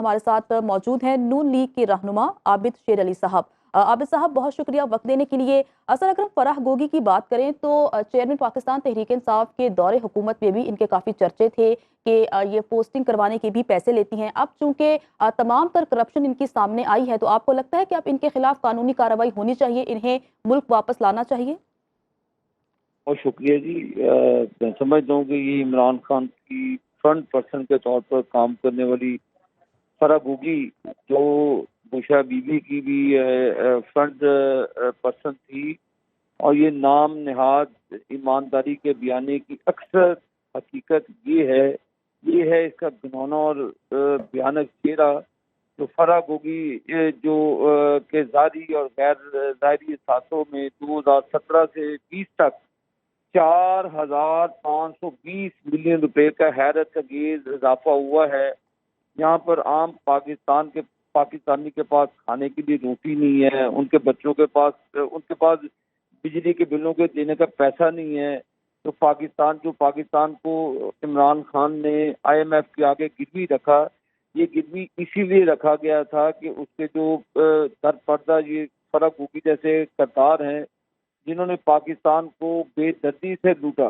हमारे साथ मौजूद हैं नून लीग के रहनुमा आबिद शेर अली साहब। आबिद साहब, बहुत शुक्रिया वक्त देने के लिए। असल अगर हम फराह गोगी की बात करें तो चेयरमैन पाकिस्तान तहरीक इंसाफ के दौरे हुकूमत में भी इनके काफ़ी चर्चे थे कि ये पोस्टिंग करवाने के भी पैसे लेती हैं। अब चूंकि तमाम तर करप्शन इनकी सामने आई है, तो आपको लगता है कि अब इनके खिलाफ कानूनी कार्रवाई होनी चाहिए, इन्हें मुल्क वापस लाना चाहिए? बहुत शुक्रिया जी। मैं समझता हूँ कि ये इमरान खान की फ्रंट पर्सन के तौर पर काम करने वाली फराह गोगी, जो बुशरा बीबी की भी फ्रंट पर्सन थी, और ये नाम निहाद ईमानदारी के बयाने की अक्सर हकीकत ये है इसका घिनौना और भयानक चेहरा। जो फराह गोगी जो के ज़ाहिरी और गैर ज़ाहिरी साथों में 2017 से 20 तक 4,520 मिलियन रुपए का हैरत अंगेज इजाफा हुआ है। यहाँ पर आम पाकिस्तानी के पास खाने के लिए रोटी नहीं है, उनके बच्चों के पास बिजली के बिलों के देने का पैसा नहीं है। तो पाकिस्तान को इमरान खान ने IMF के आगे गिरवी रखा। ये गिरवी इसीलिए रखा गया था कि उसके जो दर पर्दा ये फराह गोगी जैसे करदार हैं, जिन्होंने पाकिस्तान को बेदर्दी से लूटा।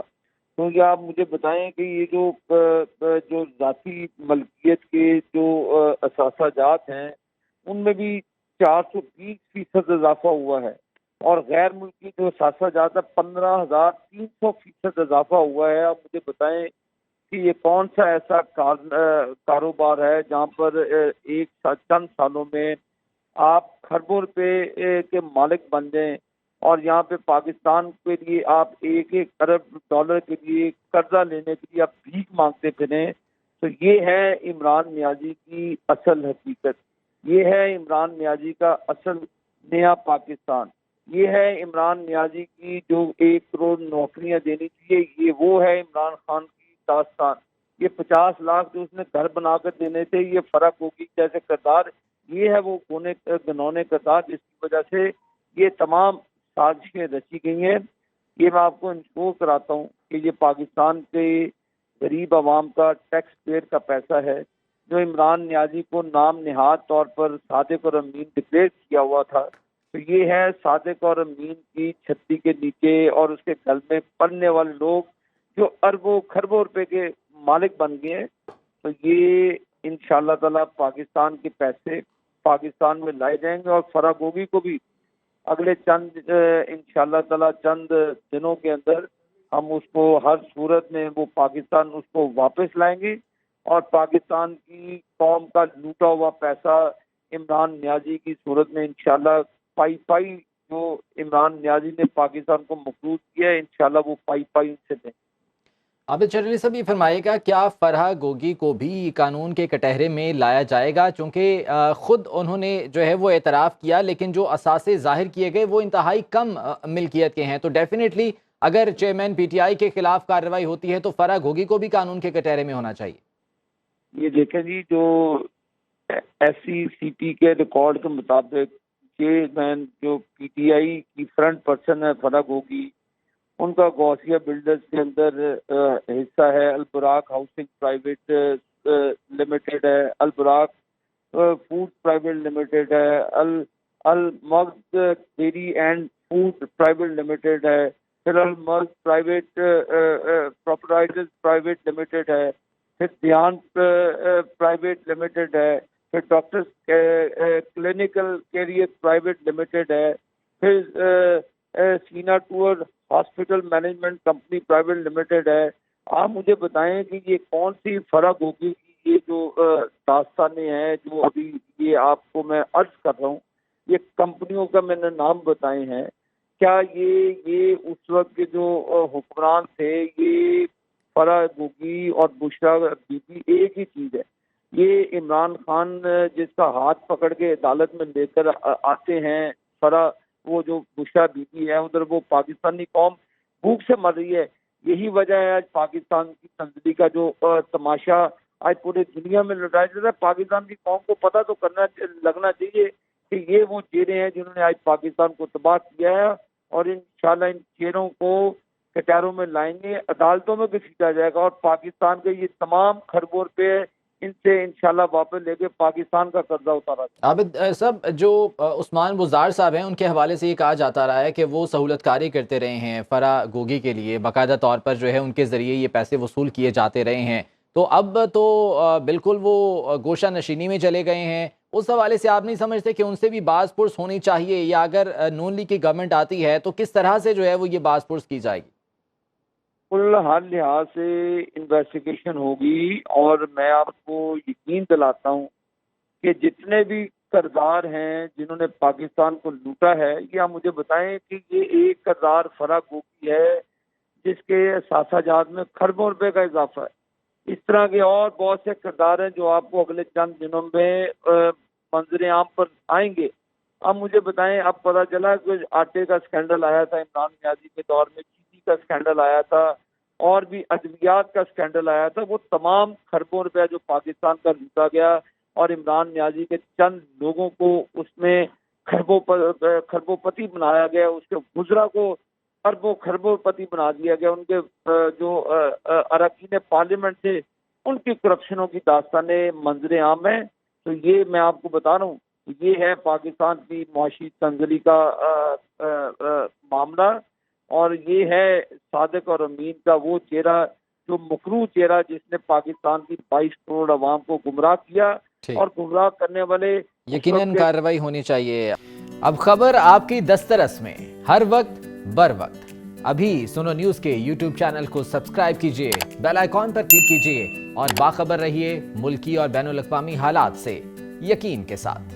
तो क्या आप मुझे बताएं कि ये जो ज़ाती मलकियत के जो असासाजात हैं, उनमें भी 420% इजाफा हुआ है, और गैर मुल्की जो असासाजात है 15,300% इजाफा हुआ है। आप मुझे बताएं कि ये कौन सा ऐसा कारोबार है जहाँ पर चंद सालों में आप खरबों रुपए के मालिक बन जाएं, और यहाँ पे पाकिस्तान के लिए आप $1-1 अरब के लिए कर्जा लेने के लिए आप भीख मांगते फिरें। तो ये है इमरान नियाजी की असल हकीकत, ये है इमरान नियाजी का असल नया पाकिस्तान, ये है इमरान नियाजी की जो 1 करोड़ नौकरियां देनी चाहिए, ये वो है इमरान खान की दास्तान। ये 50 लाख जो उसने घर बनाकर देने थे, ये फराह गोगी जैसे करदार, ये है वो घिनौने करदार जिसकी वजह से ये तमाम साजिशें रची गई हैं। ये मैं आपको इंश्योर कराता हूँ कि ये पाकिस्तान के गरीब आवाम का टैक्स पेयर का पैसा है, जो इमरान नियाजी को नाम निहाद तौर पर सादिक और अमीन डिक्लेयर किया हुआ था। तो ये है सादिक और अमीन की छत्ती के नीचे और उसके गल में पलने वाले लोग जो अरबों खरबों रुपए के मालिक बन गए हैं। तो ये इंशाअल्लाह ताला पाकिस्तान के पैसे पाकिस्तान में लाए जाएंगे, और फराह गोगी को भी अगले इंशाअल्लाह ताला चंद दिनों के अंदर हम उसको हर सूरत में वो पाकिस्तान उसको वापस लाएंगे, और पाकिस्तान की कौम का लूटा हुआ पैसा इमरान नियाजी की सूरत में इंशाअल्लाह पाई जो इमरान नियाजी ने पाकिस्तान को मखरूज किया है, इंशाअल्लाह वो पाई उनसे दें। आबिद शेर अली साहब, ये फरमाइएगा, क्या फराह गोगी को भी कानून के कटहरे में लाया जाएगा? चूँकि ख़ुद उन्होंने जो है वो एतराफ़ किया, लेकिन जो असासे ज़ाहिर किए गए वो इंतहाई कम मिल्कियत के हैं। तो डेफिनेटली अगर चेयरमैन PTI के खिलाफ कार्रवाई होती है तो फराह गोगी को भी कानून के कटहरे में होना चाहिए। ये देखें जी, जो SCCT के रिकॉर्ड के मुताबिक चेयरमैन जो PTI की फ्रंट पर्सन है फराह गोगी, उनका गौसिया बिल्डर्स के अंदर हिस्सा है, अलबराक हाउसिंग प्राइवेट लिमिटेड है, अलबराक फूड प्राइवेट लिमिटेड है, Al Magd dairy and food private limited है, फिर Al Magd private proprietors private limited है, फिर ध्यान प्राइवेट लिमिटेड है, फिर doctors clinical career private limited है, फिर सीना टूर hospital management company private limited है। आप मुझे बताएं कि ये कौन सी फराह गोगी की ये जो दास्तानें हैं जो अभी ये आपको मैं अर्ज कर रहा हूँ, ये कंपनियों का मैंने नाम बताए हैं। क्या ये उस वक्त के जो हुक्मरान थे, ये फराह गोगी और बुशरा बीबी एक ही चीज़ है। ये इमरान खान जिसका हाथ पकड़ के अदालत में लेकर आते हैं, फराह वो जो बुशरा बीबी है, उधर वो पाकिस्तानी कौम भूख से मर रही है। यही वजह है आज पाकिस्तान की तंजली का जो तमाशा आज पूरी दुनिया में लुटाया जा रहा है। पाकिस्तान की कौम को पता तो लगना चाहिए कि ये वो चेहरे हैं जिन्होंने आज पाकिस्तान को तबाह किया है, और इंशाल्लाह इन चेहरों को कटारों में लाएंगे, अदालतों में भी खींचा जाएगा, और पाकिस्तान के ये तमाम खरबों रुपए ان سے انشاءاللہ واپس لے کے پاکستان کا قرضہ اتارا جائے۔ عابد صاحب، جو عثمان بزدار صاحب ہیں ان کے حوالے سے یہ کہا جاتا رہا ہے کہ وہ سہولت کاری کرتے رہے ہیں فرح گوگی کے لیے، باقاعدہ طور پر جو ہے ان کے ذریعے یہ پیسے وصول کیے جاتے رہے ہیں، تو اب تو بالکل وہ گوشہ نشینی میں چلے گئے ہیں۔ اس حوالے سے آپ نہیں سمجھتے کہ ان سے بھی باز پرس ہونی چاہیے، یا اگر نون لیگ کی گورنمنٹ آتی ہے تو کس طرح سے جو ہے وہ یہ باز پرس کی جائے گی؟ کل ہر لحاظ سے انویسٹیگیشن ہوگی، اور میں آپ کو یقین دلاتا ہوں کہ جتنے بھی قرضدار ہیں جنہوں نے پاکستان کو لوٹا ہے، یہ آپ مجھے بتائیں کہ یہ ایک قرضدار فرح گوگی ہے جس کے اثاثہ جات میں کھربوں روپے کا اضافہ ہے۔ اس طرح کے اور بہت سے کردار ہیں جو آپ کو اگلے چند دنوں میں منظر عام پر آئیں گے۔ اب مجھے بتائیں، اب پتہ چلا کہ آٹے کا اسکینڈل آیا تھا عمران نیازی کے دور میں، چینی کا اسکینڈل آیا تھا، اور بھی ادویات کا اسکینڈل آیا تھا، وہ تمام کھربوں روپیہ جو پاکستان کا لوٹا گیا اور عمران نیازی کے چند لوگوں کو اس میں کھربوں پتی بنایا گیا، اس کے گزرا کو اربوں کھربوں پتی بنا دیا گیا، ان کے جو اراکین پارلیمنٹ تھے ان کی کرپشنوں کی داستانیں منظر عام ہیں۔ تو یہ میں آپ کو بتا رہا ہوں، یہ ہے پاکستان کی معاشی تنزلی کا معاملہ، اور یہ ہے صادق اور امین کا وہ چہرہ، جو مکروہ چہرہ جس نے پاکستان کی 22 کروڑ عوام کو گمراہ کیا، ٹھیک، اور گمراہ کرنے والے یقیناً کارروائی ہونی چاہیے۔ اب خبر آپ کی دسترس میں، ہر وقت بر وقت۔ ابھی سنو نیوز کے یوٹیوب چینل کو سبسکرائب کیجئے، بیل آئیکن پر کلک کیجئے اور باخبر رہیے ملکی اور بین الاقوامی حالات سے یقین کے ساتھ۔